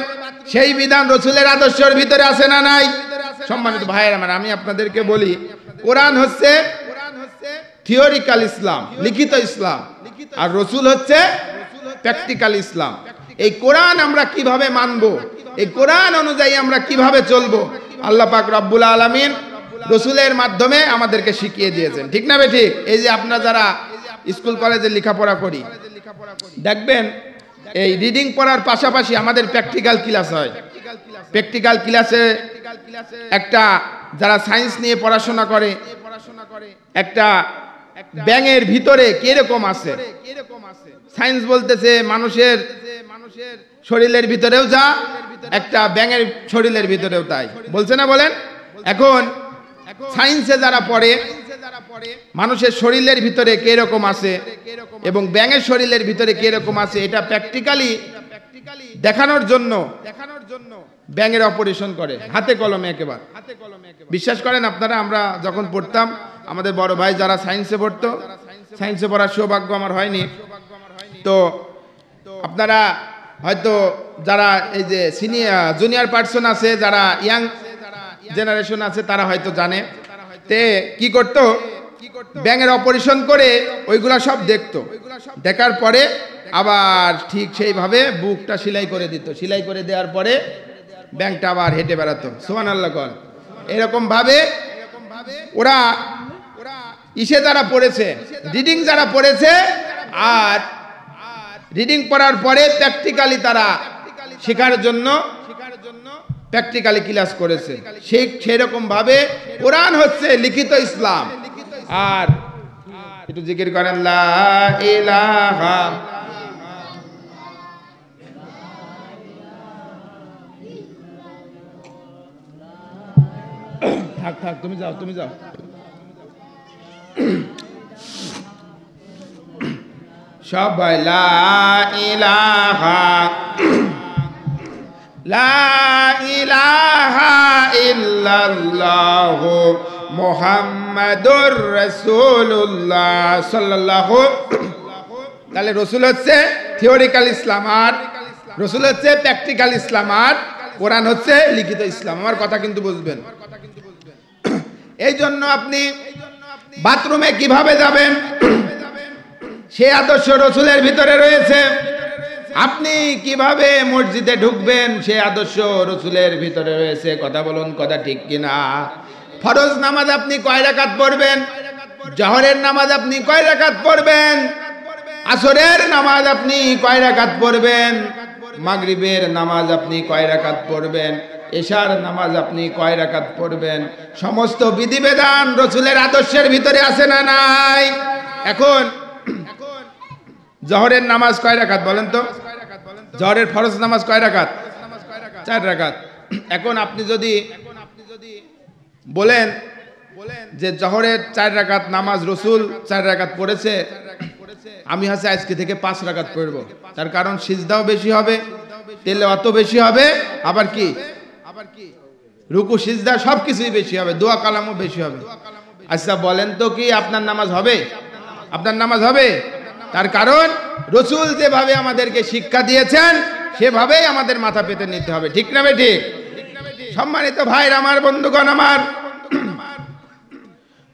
সেই বিধান রসুলের আদর্শের ভিতরে আছে না নাই? সম্মানিত ভাইয়েরা আমার, আমি আপনাদেরকে বলি, কোরআন হচ্ছে থিওরিক্যাল ইসলাম, লিখিত ইসলাম, আর রসুল হচ্ছে প্র্যাকটিক্যাল ইসলাম। এই কোরআন আমরা কিভাবে মানব, এই কোরআন অনুযায়ী আমরা কিভাবে চলবো, আল্লাহ পাক রব্বুল আলামিন রসুলের মাধ্যমে আমাদেরকে শিখিয়ে দিয়েছেন। ঠিক না বে ঠিক? এই যে আপনারা যারা স্কুল কলেজে লেখাপড়া করি, দেখবেন এই রিডিং পড়ার পাশাপাশি আমাদের প্র্যাকটিক্যাল ক্লাস হয়। প্র্যাকটিক্যাল ক্লাসে একটা যারা সায়েন্স নিয়ে পড়াশোনা করে, একটা ব্যাঙের ভিতরে কিরকম আছে, সায়েন্স বলতেছে মানুষের শরীরের ভিতরেও যা, একটা ব্যাঙের শরীরের ভিতরেও তাই বলছে না? বলেন, এখন সায়েন্সে যারা পড়ে মানুষের শরীরের ভিতরে কিরকম আছে এবং ব্যাঙের শরীরের ভিতরে কিরকম আছে, এটা প্র্যাকটিক্যালি দেখানোর জন্য ব্যাঙের অপারেশন করে হাতে কলমে একেবারে। বিশ্বাস করেন আপনারা, আমরা যখন পড়তাম, আমাদের বড় ভাই যারা সায়েন্সে পড়তো, সায়েন্সে পড়ার সৌভাগ্য আমার হয়নি, তো আপনারা হয়তো যারা এই যে জুনিয়র পার্সন আছে, যারা ইয়াং জেনারেশন আছে, তারা হয়তো জানে। তে কি করতো, ব্যাঙের অপারেশন করে ওইগুলা সব দেখতো, দেখার পরে আবার ঠিক সেইভাবে বুকটা সেলাই করে দিত, সেলাই করে দেওয়ার পরে ব্যাঙটা আবার হেঁটে বেড়াতো। সুবহানাল্লাহ কোন। এরকম ভাবে ওরা ইসে যারা পড়েছে, রিডিং যারা পড়েছে, আর রিডিং পড়ার পরে প্র্যাকটিক্যালি তারা শেখার জন্য প্র্যাকটিক্যালি ক্লাস করেছে। সেরকম ভাবে কোরআন হচ্ছে লিখিত ইসলাম। আর একটু জিকির করেন, লা ইলাহা থাক থাক, তুমি যাও, তুমি যাও। সবাই লা ইলাহা ইল্লাল্লাহু মুহাম্মাদুর রাসূলুল্লাহ সাল্লাল্লাহু। তাহলে রসুল হচ্ছে থিওরিক্যাল ইসলাম, আর রসুল হচ্ছে প্র্যাকটিক্যাল ইসলাম, আর কোরআন হচ্ছে লিখিত ইসলাম। আমার কথা কিন্তু বুঝবেন। এই জন্য আপনি বাথরুমে কিভাবে যাবেন সে আদর্শ রসুলের ভিতরে রয়েছে। আপনি কিভাবে মসজিদে ঢুকবেন সে আদর্শ রসুলের ভিতরে রয়েছে। কথা বলুন, কথা ঠিক কিনা? ফরজ নামাজ আপনি কয় রাকাত পড়বেন, জোহরের নামাজ আপনি কয় রাকাত পড়বেন, আসরের নামাজ আপনি কয় রাকাত পড়বেন, মাগরিবের নামাজ আপনি কয় রাকাত পড়বেন, এশার নামাজ আপনি কয় রাকাত পড়বেন, সমস্ত বিধিবিধান রসুলের আদর্শের ভিতরে আছে না নাই? এখন জোহরের নামাজ কয় রাকাত বলেন তো? জোহরের ফরজ নামাজ কয় রাকাত? 4 রাকাত। এখন আপনি যদি বলেন যে জোহরের 4 রাকাত নামাজ রসুল 4 রাকাত পড়েছে, আমি হচ্ছে আজকে থেকে 5 রাকাত পড়ব, তার কারণ সিজদাও বেশি হবে, তেলাওয়াতও বেশি হবে, আবার কি রুকু সিজদা সবকিছুই বেশি হবে, দোয়া কালামও বেশি হবে। আচ্ছা বলেন তো কি আপনার নামাজ হবে? আপনার নামাজ হবে? তার কারণ রসুল যেভাবে আমাদেরকে শিক্ষা দিয়েছেন সেভাবেই আমাদের মাথা পেতে নিতে হবে। ঠিক না ঠিক? সম্মানিত ভাইরা আমার, বন্ধুগণ আমার,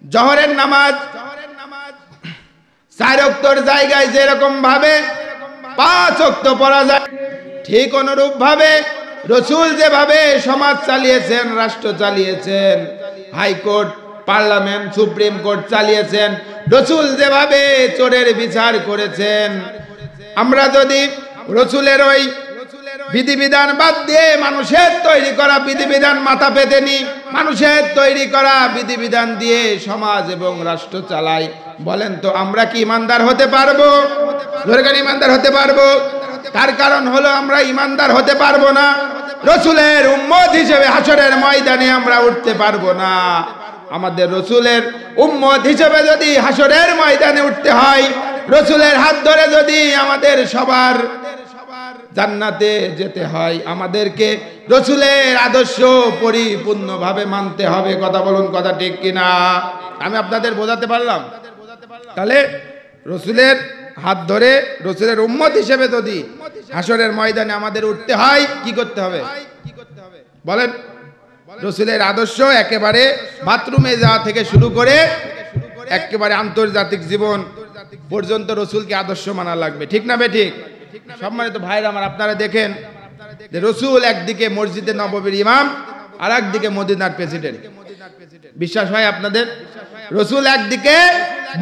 জোহরের নামাজ 4 ওয়াক্তের জায়গায় যেরকম ভাবে 5 ওয়াক্ত পড়া যায়, ঠিক অনুরূপ ভাবে রসুল যেভাবে সমাজ চালিয়েছেন, রাষ্ট্র চালিয়েছেন, হাইকোর্ট, পার্লামেন্ট, সুপ্রিম কোর্ট চালিয়েছেন, রসুল যেভাবে চোরের বিচার করেছেন, আমরা যদি রসুলের ওই বিধিবিধান বাদ দিয়ে মানুষের তৈরি করা বিধিবিধান মাথা পেতে নি, মানুষের তৈরি করা বিধিবিধান দিয়ে সমাজ এবং রাষ্ট্র চালাই, বলেন তো আমরা কি ইমানদার হতে পারবো? জোরগান ইমানদার হতে পারবো? তার কারণ হলো আমরা ইমানদার হতে পারবো না, রসুলের উম্মত হিসেবে হাসরের ময়দানে আমরা উঠতে পারবো না। আমাদের রসুলের উম্মত হিসেবে যদি হাসরের ময়দানে উঠতে হয়, রসুলের হাত ধরে যদি আমাদের সবার জান্নাতে যেতে হয়, আমাদেরকে রসুলের আদর্শ পরিপূর্ণভাবে মানতে হবে। কথা বলুন, কথা ঠিক কিনা? আমি আপনাদের বোঝাতে পারলাম? তাহলে রসুলের হাত ধরে রসুলের উম্মত হিসেবে যদি হাসরের ময়দানে আমাদের উঠতে হয়, কি করতে হবে বলেন? রসুলের আদর্শ একেবারে বাথরুমে যাওয়া থেকে শুরু করে একেবারে আন্তর্জাতিক জীবন পর্যন্ত রসুলকে আদর্শ মানা লাগবে। ঠিক না ঠিক? সম্মানিত ভাইরা আমার, আপনারা দেখেন যে রসুল একদিকে মসজিদে নববীর ইমাম, আর একদিকে মদিনার প্রেসিডেন্ট। বিশ্বাস হয় আপনাদের? রসুল একদিকে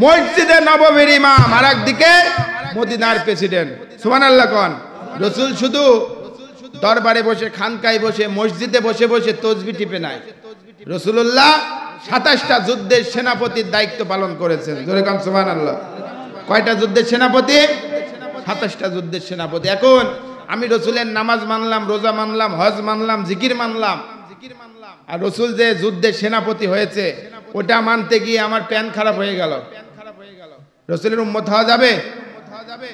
মসজিদে নববীর ইমাম, আর একদিকে মদিনার প্রেসিডেন্ট। সুবহানাল্লাহ কোন? রসুল শুধু দরবারে বসে, খানকায় বসে, মসজিদে বসে বসে তসবিহ টিপে নাই। রাসূলুল্লাহ 27টা যুদ্ধের সেনাপতির দায়িত্ব পালন করেছেন। জোরে কান সুবহানাল্লাহ। কয়টা যুদ্ধের সেনাপতি? 27টা যুদ্ধের সেনাপতি। এখন আমি রসুলের নামাজ মানলাম, রোজা মানলাম, হজ মানলাম, জিকির মানলাম, আর রসুল যে যুদ্ধের সেনাপতি হয়েছে ওটা মানতে গিয়ে আমার প্যান খারাপ হয়ে গেল, রসুলের উম্মত হওয়া যাবে?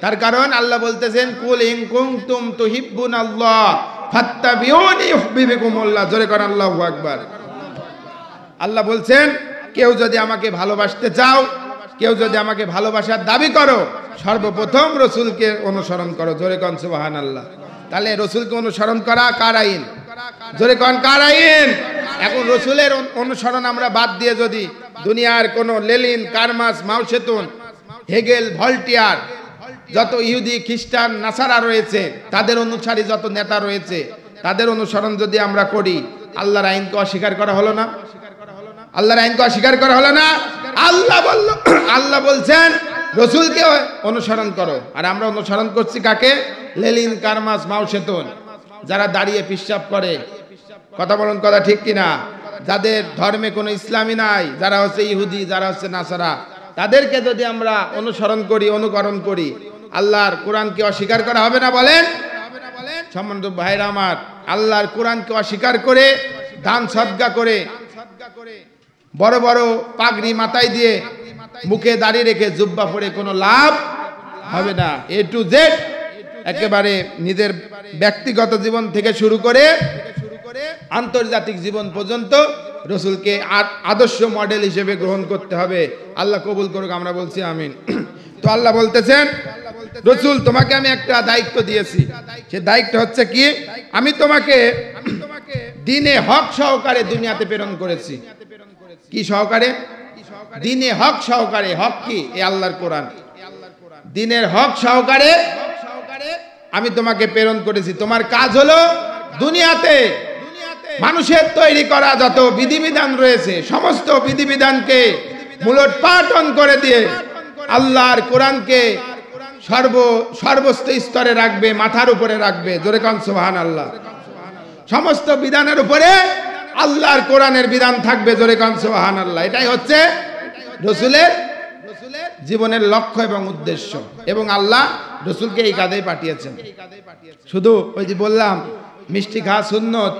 তার কারণ আল্লাহ বলতেছেন, কুল ইন কুনতুম তুহিব্বুনাল্লাহ ফাত্তাবিউনি ইউহিব্বুকুমুল্লাহ। জোরে করেন আল্লাহু আকবার। আল্লাহ বলছেন, কেউ যদি আমাকে ভালোবাসতে চাও, কেউ যদি আমাকে ভালোবাসার দাবি করো, সর্বপ্রথম রসুলকে অনুসরণ করো। জোরে কন সুবহানাল্লাহ। তাহলে রসুলকে অনুসরণ করা কার আইন? জোরে কন কার আইন? এখন রসুলের অনুসরণ আমরা বাদ দিয়ে যদি দুনিয়ার কোন লেনিন, কার্মাস, মাও সেতুন, হেগেল, ভল্টিয়ার, যত ইহুদি, খ্রিস্টান, নাসারা রয়েছে, তাদের অনুসারী যত নেতা রয়েছে, তাদের অনুসরণ যদি আমরা করি, আল্লাহর আইনকে অস্বীকার করা হলো না? আল্লাহর আইনকে অস্বীকার করা হলো না? আল্লাহ বলছেন রসুলকে অনুসরণ করো, আর আমরা অনুসরণ করছি কাকে? লেনিন, কার্মাস, মাও সেতুন, যারা দাঁড়িয়ে পিশাব করে। কথা বলুন, কথা ঠিক কিনা? যাদের ধর্মে কোনো ইসলামী নাই, যারা হচ্ছে ইহুদি, যারা হচ্ছে নাসারা, তাদেরকে যদি আমরা অনুসরণ করি, অনুকরণ করি, আল্লাহর কোরআনকে অস্বীকার করা হবে না? বলেন। সম্মানিত ভাইরা আমার, আল্লাহর কোরআনকে অস্বীকার করে, দান সদকা করে, বড় বড় পাগড়ি মাথায় দিয়ে, মুখে দাড়ি রেখে, জুব্বা পরে কোনো লাভ হবে না। এ টু জেড একেবারে নিজের ব্যক্তিগত জীবন থেকে শুরু করে আন্তর্জাতিক জীবন পর্যন্ত রসুলকে আদর্শ মডেল হিসেবে গ্রহণ করতে হবে। আল্লাহ কবুল করুক, আমরা বলছি আমিন। তো আল্লাহ বলতেছেন রসুল তোমাকে আমি একটা দায়িত্ব দিয়েছি, সে দায়িত্ব হচ্ছে কি, আমি তোমাকে দ্বীনে হক সহকারে দুনিয়াতে প্রেরণ করেছি। কি সহকারে? দ্বীনে হক সহকারে। হক কি? এই আল্লাহর কোরআন। দ্বীনের হক সহকারে আমি তোমাকে প্রেরণ করেছি। তোমার কাজ হলো দুনিয়াতে মানুষের তৈরি করা যত বিধিবিধান রয়েছে সমস্ত বিধিবিধানকে মূলোৎপাটন করে দিয়ে আল্লাহর কোরআনকে সর্বোচ্চ স্তরে রাখবে, মাথার উপরে রাখবে। জোরে কান সুবহানাল্লাহ। সমস্ত বিধানের উপরে আল্লাহর কোরআনের বিধান থাকবে। জোরে কান সুবহানাল্লাহ। এটাই হচ্ছে রসুলের জীবনের লক্ষ্য এবং উদ্দেশ্য, এবং আল্লাহ রসুলকে এই কাজেই পাঠিয়েছেন। শুধু ওই যে বললাম মিষ্টি খাওয়া সুন্নত,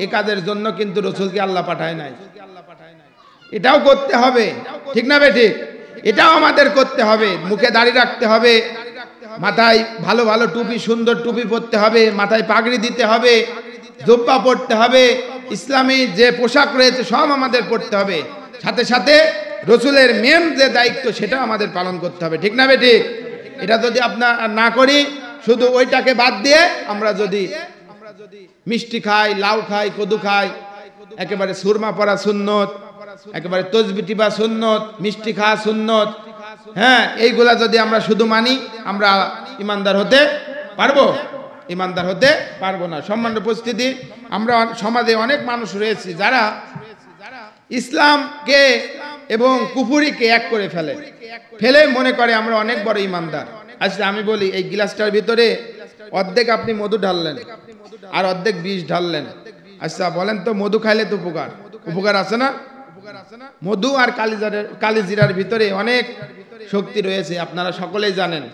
এই কাজের জন্য কিন্তু রসুলকে আল্লাহ পাঠায় নাই। এটাও করতে হবে, ঠিক না বেঠিক? এটাও আমাদের করতে হবে। মুখে দাড়ি রাখতে হবে, মাথায় ভালো ভালো টুপি, সুন্দর টুপি পরতে হবে, মাথায় পাগড়ি দিতে হবে, জুব্বা পরতে হবে, ইসলামী যে পোশাক রয়েছে সব আমাদের পরতে হবে। সাথে সাথে রসুলের মেন যে দায়িত্ব সেটাও আমাদের পালন করতে হবে, ঠিক না বেঠিক? এটা যদি আপনার না করি, শুধু ওইটাকে বাদ দিয়ে আমরা যদি মিষ্টি খাই, লাউ খাই, কদু খাই, একেবারে সুরমা পরা সুন্নত, একেবারে তসবিহ টিপা সুন্নত, মিষ্টি খাওয়া সুন্নত, হ্যাঁ, এইগুলা যদি আমরা শুধু মানি, আমরা ইমানদার হতে পারবো? ইমানদার হতে পারবো না। সম্মানিত উপস্থিতি, আমরা সমাজে অনেক মানুষ রয়েছে যারা ইসলামকে এবং কুফুরিকে এক করে ফেলে মনে করে আমরা অনেক বড় ইমানদার। আচ্ছা আমি বলি, এই গ্লাসটার ভিতরে অর্ধেক আপনি মধু ঢাললেন আর অর্ধেক বিষ ঢাললেন, আচ্ছা বলেন তো মধু খাইলে তো উপকার আছে না? মধু আর কালিজিরার ভিতরে অনেক শক্তি রয়েছে, আপনারা সকলেই জানেন।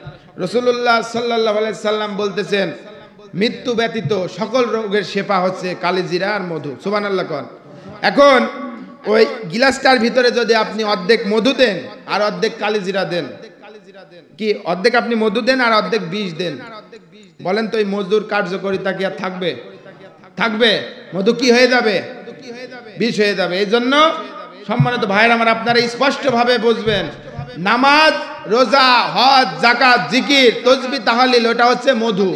রাসূলুল্লাহ সাল্লাল্লাহু আলাইহি সাল্লাম বলতেছেন, মৃত্যু ব্যতীত সকল রোগের শেফা হচ্ছে কালিজিরা আর মধু। সুবহানাল্লাহ কোন। এখন ওই গিলাসটার ভিতরে যদি আপনি অর্ধেক মধু দেন আর অর্ধেক কালিজিরা দেন, কি অর্ধেক আপনি মধু দেন আর অর্ধেক বিষ দেন, বলেন তো এই মধুর কার্যকারিতা কি আর থাকবে? মধু কি হয়ে যাবে? বিষ হয়ে যাবে। এই জন্য সম্মানিত ভাইয়েরা আমার, আপনারা স্পষ্টভাবে বুঝবেন, নামাজ, রোজা, হজ, যাকাত, জিকির, তাসবিহ, তাহলিল, ওটা হচ্ছে মধু।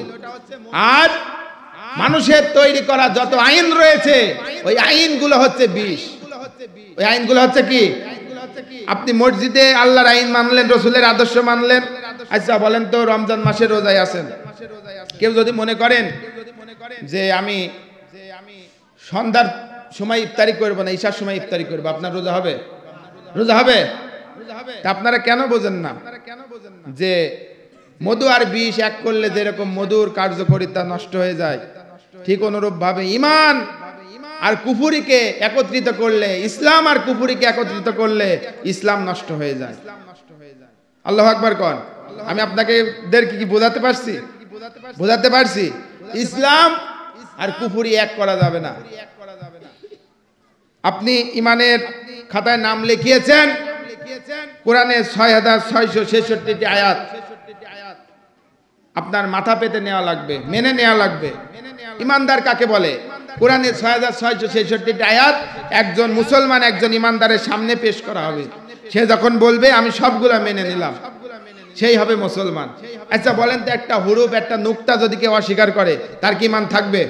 আর মানুষের তৈরি করা যত আইন রয়েছে ওই আইনগুলো হচ্ছে বিষ। ওই আইনগুলো হচ্ছে কি? আপনি মসজিদে আল্লাহর আইন মানলেন, রসুলের আদর্শ মানলেন, আচ্ছা বলেন তো রমজান মাসে রোজায় আছেন, কেউ যদি মনে করেন যে আমি সন্ধ্যার সময় ইফতারি করবো না, ঈশার সময় ইফতারি করবো, আপনার রোজা হবে? রোজা হবে? আপনারা কেন বোঝেন না যে মধু আর বিষ এক করলে যেরকম মধুর কার্যকারিতা নষ্ট হয়ে যায়, ঠিক অনুরূপ ভাবে ইমান আর কুফুরিকে একত্রিত করলে, ইসলাম আর কুফুরিকে একত্রিত করলে ইসলাম নষ্ট হয়ে যায়। আল্লাহু আকবার কোন। আমি আপনাদেরকে কি বোঝাতে পারছি? ইসলাম আর কুফুরি এক করা যাবে না। আপনি ইমানের খাতায় নাম লিখিয়েছেন, কোরআনে 6666টি আয়াত আপনার মাথা পেতে নেওয়া লাগবে, মেনে নেওয়া লাগবে। ইমানদার কাকে বলে? কোরআনে 6666টি আয়াত একজন মুসলমান, একজন ইমানদারের সামনে পেশ করা হবে। সে যখন বলবে আমি সবগুলা মেনে নিলাম, সেই হবে মুসলমান। আচ্ছা বলেন তো, একটা হুরুফ, একটা নুকতা যদি কেউ অস্বীকার করে, তার কি ইমান থাকবে?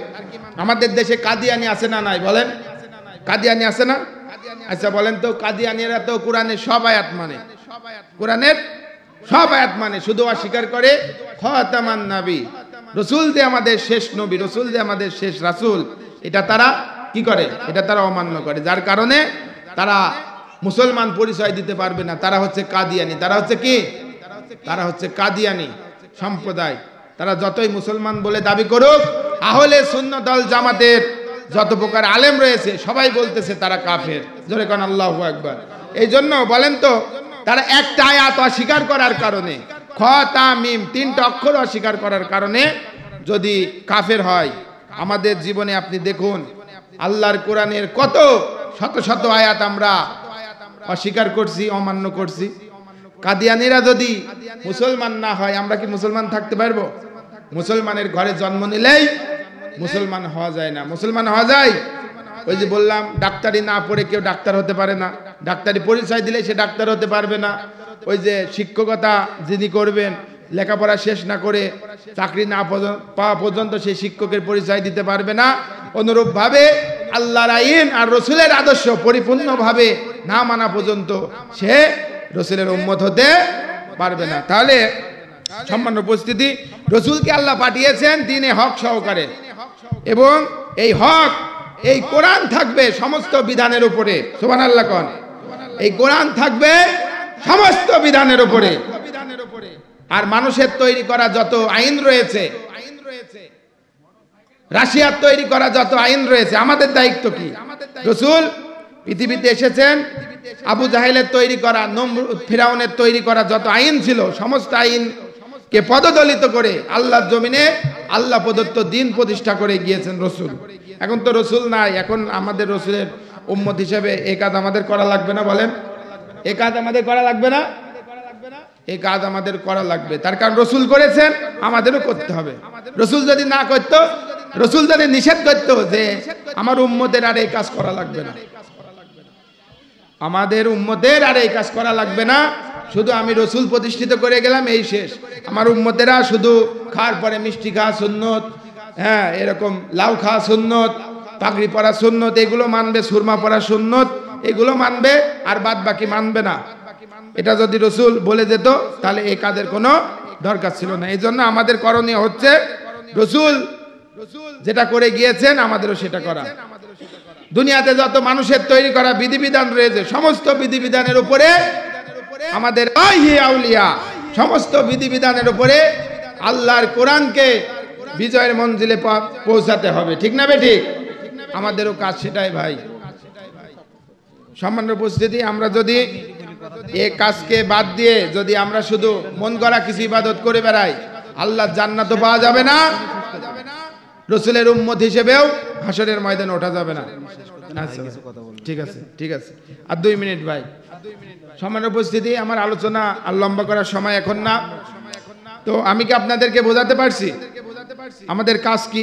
আমাদের দেশে কাদিয়ানি আছে না নাই? বলেন, কাদিয়ানি আছে না? আচ্ছা বলেন তো, কাদিয়ানিরা তো কোরআনের সব আয়াত মানে, কোরআনের সব আয়াত মানে, শুধু অস্বীকার করে খাতামান নবী, রসুল যে আমাদের শেষ নবী, রসুল যে আমাদের শেষ রাসূল, এটা তারা কি করে? এটা তারা অমান্য করে, যার কারণে তারা মুসলমান পরিচয় দিতে পারবে না। তারা হচ্ছে কাদিয়ানি। তারা হচ্ছে কি? তারা হচ্ছে কাদিয়ানি সম্প্রদায়। তারা যতই মুসলমান বলে দাবি করুক, আহলে সুন্নাত ওয়াল জামাতের যত প্রকার আলেম রয়েছে সবাই বলতেছে তারা কাফের। জোরে কোন আল্লাহু আকবার। এই জন্য বলেন তো, তারা একটা আয়াত অস্বীকার করার কারণে, খ তা মিম, তিনটা অক্ষর অস্বীকার করার কারণে যদি কাফের হয়, আমাদের জীবনে আপনি দেখুন আল্লাহর কোরআনের কত শত শত আয়াত আমরা অস্বীকার করছি, অমান্য করছি। কাদিয়ানিরা যদি মুসলমান না হয়, আমরা কি মুসলমান থাকতে পারবো? মুসলমানের ঘরে জন্ম নিলেই মুসলমান হওয়া যায় না। মুসলমান হওয়া যায়, ওই যে বললাম, ডাক্তারি না পড়ে কেউ ডাক্তার হতে পারে না, ডাক্তারি পরিচয় দিলে সে ডাক্তার হতে পারবে না। ওই যে শিক্ষকতা যিনি করবেন, লেখাপড়া শেষ না করে চাকরি না পাওয়া পর্যন্ত সে শিক্ষকের পরিচয় দিতে পারবে না। অনুরূপভাবে আল্লাহর আইন আর রসুলের আদর্শ পরিপূর্ণভাবে না মানা পর্যন্ত সে রসুলের উম্মত হতে পারবে না। তাহলে সম্মান্য উপস্থিতি, রসুলকে আল্লাহ পাঠিয়েছেন দ্বীনে হক সহকারে, এবং এই হক, এই কোরআন থাকবে সমস্ত বিধানের উপরে। সুবহানাল্লাহ কোন। এই কোরআন থাকবে সমস্ত বিধানের উপরে। আর মানুষের তৈরি করা যত আইন রয়েছে, রাশিয়ার তৈরি করা যত আইন রয়েছে, আমাদের দায়িত্ব কি? রসুল পৃথিবীতে এসেছেন, আবু জাহেলের তৈরি করা, নমরুদ ফিরাউনের তৈরি করা যত আইন ছিল, সমস্ত আইনকে পদদলিত করে আল্লাহর জমিনে আল্লাহ প্রদত্ত দিন প্রতিষ্ঠা করে গিয়েছেন রসুল। এখন তো রসুল নাই, এখন আমাদের রসুলের উম্মত হিসেবে এই কাজ আমাদের করা লাগবে না? বলেন, এই কাজ আমাদের করা লাগবে না? এই কাজ আমাদের করা লাগবে। তার কারণ রসুল করেছেন, আমাদেরও করতে হবে। রসুল যদি না করতো, রসুল যদি নিষেধ করতো যে আমার উম্মতের আর এই কাজ করা লাগবে না, আমাদের উম্মতের আর এই কাজ করা লাগবে না, শুধু আমি রসুল প্রতিষ্ঠিত করে গেলাম, এই শেষ। আমার উম্মতেরা শুধু খাওয়ার পরে মিষ্টি খাওয়া সুন্নত, হ্যাঁ এরকম লাউ খাওয়া সুন্নত, পাগড়ি পরা সুন্নত, এগুলো মানবে, সুরমা পরা সুন্নত, এগুলো মানবে, আর বাদ বাকি মানবে না। এটা যদি রসুল বলে যেত তাহলে এই কাজের কোনো দরকার ছিল না। এই জন্য আমাদের করণীয় হচ্ছে রসুল যেটা করে গিয়েছেন আমাদেরও সেটা করা। দুনিয়াতে যত মানুষের তৈরি করা বিধিবিধান রয়েছে, সমস্ত বিধিবিধানের উপরে আমাদের আউলিয়া, সমস্ত বিধিবিধানের উপরে আল্লাহর কোরআনকে বিজয়ের মঞ্জিলে পৌঁছাতে হবে। ঠিক না বে ঠিক? আমাদেরও কাজ সেটাই ভাই। সামান্য উপস্থিতি, আমরা যদি এই কাজকে বাদ দিয়ে যদি আমরা শুধু মন গড়া কিছু ইবাদত করে বেড়াই, আল্লাহর জান্নাত পাওয়া যাবে না, রসুলের উম্মত হিসেবেও হাসরের ময়দানে ওঠা যাবে না। ঠিক আছে, ঠিক আছে, আর 2 মিনিট ভাই। সামান্য উপস্থিতি, আমার আলোচনা আর লম্বা করার সময় এখন না। তো আমি কি আপনাদেরকে বোঝাতে পারছি আমাদের কাজ কি?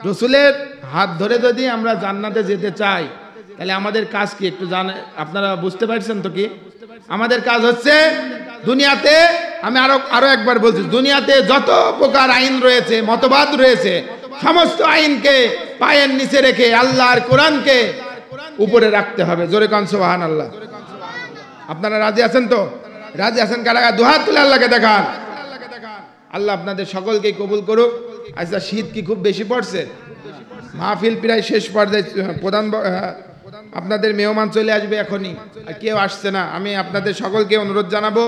রসুলের হাত ধরে যদি আমরা জান্নাতে যেতে চাই, তাহলে আমাদের কাজ কি একটু আপনারা বুঝতে পারছেন তো? কি আমাদের কাজ হচ্ছে, দুনিয়াতে আমি আরো একবার বলছি, দুনিয়াতে যত প্রকার আইন রয়েছে, মতবাদ রয়েছে, সমস্ত আইনকে পায়ের নিচে রেখে আল্লাহর কোরআনকে উপরে রাখতে হবে। জোরে কান সুবহানাল্লাহ। আপনারা রাজি আছেন তো? রাজি আছেন কারা? দুহাত তুলে আল্লাহকে দেখান। আল্লাহ আপনাদের সকলকে কবুল করুক। আচ্ছা, শীত কি খুব বেশি পড়ছে? মাহফিল প্রায় শেষ পর্যায়ে, প্রধান আপনাদের মেহমান চলে আসবে এখনই, আর কেউ আসছে না। আমি আপনাদের সকলকে অনুরোধ জানাবো,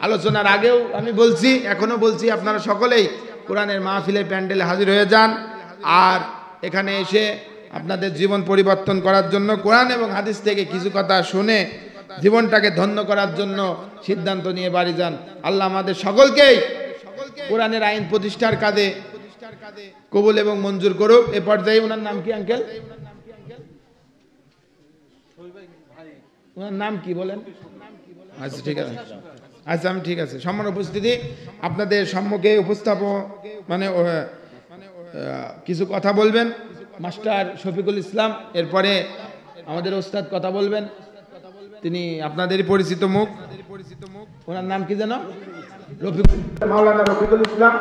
আলোচনার আগেও আমি বলছি, এখনো বলছি, আপনারা সকলেই কোরআনের মাহফিলের প্যান্ডেলে হাজির হয়ে যান। আর এখানে এসে আপনাদের জীবন পরিবর্তন করার জন্য, কোরআন এবং হাদিস থেকে কিছু কথা শুনে জীবনটাকে ধন্য করার জন্য সিদ্ধান্ত নিয়ে বাড়ি যান। আল্লাহ আমাদের সকলকেই কোরআনের আইন প্রতিষ্ঠার কাজে কবুল এবং মঞ্জুর করুক। এ পর্যায়ে ওনার নাম কি আঙ্কেল? ওনার নাম কি বলেন? আচ্ছা ঠিক আছে, আচ্ছা আমি ঠিক আছে। সম্মান উপস্থিতি, আপনাদের সম্মুখে উপস্থাপন মানে কিছু কথা বলবেন মাস্টার শফিকুল ইসলাম, এরপরে আমাদের ওস্তাদ কথা বলবেন, তিনি আপনাদেরই পরিচিত মুখ। ওনার নাম কি যেন? মাওলানা রফিকুল ইসলাম।